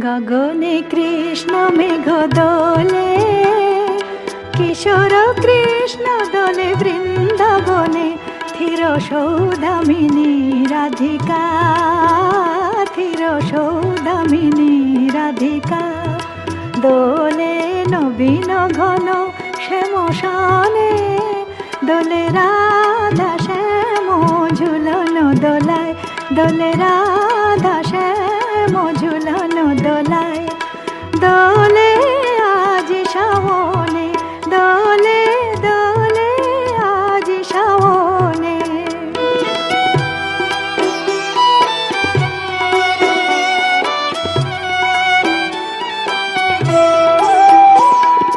গগনে কৃষ্ণ মেঘ দোলে, কিশোর কৃষ্ণ দোলে বৃন্দাবনে, থির সৌদামিনী রাধিকা, থির সৌদামিনী রাধিকা। দোলে নবীন ঘন শ্যামশানে, দোলে রাধা শ্যাম ঝুলন দোলায়, দোলে রাধা শ্যাম ঝুলন দোলায়। দোলে আজ শ্রাবণে, দোলে দোলে আজ শ্রাবণে।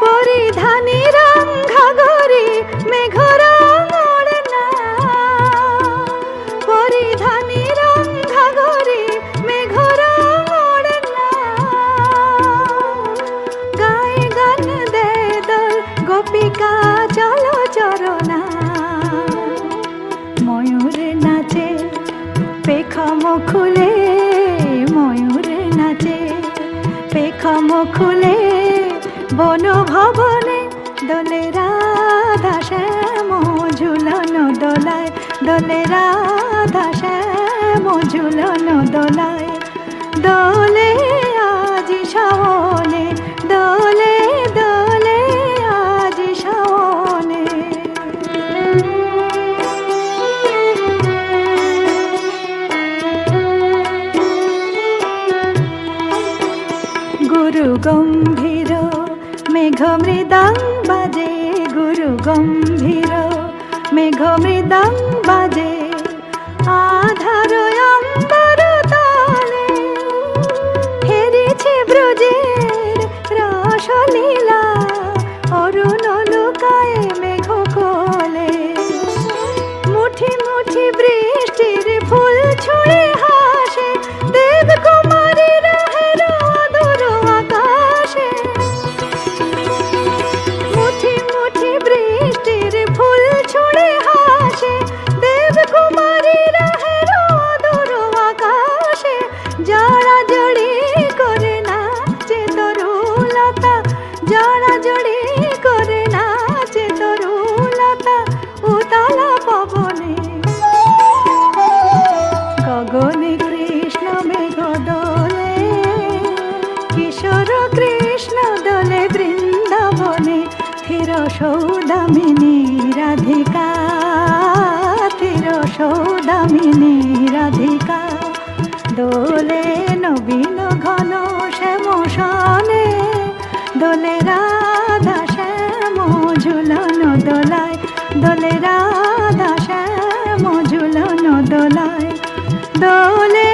পরিধানী রং ঘাগরে মেঘরং ওড়না, পরিধানী রং ঘাগরে মেঘরং ওড়না। গায়ে গান দে দোল গোপিকা চলো চরণা, ময়ূরে নাচে পেখম খুলে, ময়ূরে নাচে পেখম খুলে। বন ভবনে দোলে রাধা শ্যাম ঝুলন দোলায়, দোলে রাধা শ্যাম ঝুলন দোলায়। দোলে আজ শ্রাবণে, দোলে দোলে আজ শ্রাবণে। গুরু গম্ভীর মেঘ মৃদং বাজে, গুরু গম্ভীর মেঘ মৃদং বাজে। আধার অম্বর তলে হেরেছে ব্রজের রসলীলা, অরুণ লুকায় মেঘ কোলে। মুঠি মুঠি বৃষ্টির ফুল ছুঁড়ে হাসে, দেব কুমারীর হের অদূর আকাশে। মুঠি মুঠি বৃষ্টির ফুল ছুঁড়ে হাসে, দেব কুমারীর হের অদূর আকাশে। জড়া জড়ি করে নাচে তরুলতা, জড়া জড়ি করে নাচে তরুলতা উতলা পবনে। গগনে কৃষ্ণ মেঘ দোলে, কিশোর কৃষ্ণ দোলে বৃন্দাবনে, থির সৌদামিনী রাধিকা, থির সৌদামিনী রাধিকা। দোলে নবীন ঘন শ্যামশানে, দোলে রাধা শ্যাম ঝুলন দোলায়, দোলে রাধা শ্যাম ঝুলন দোলায়। দোলে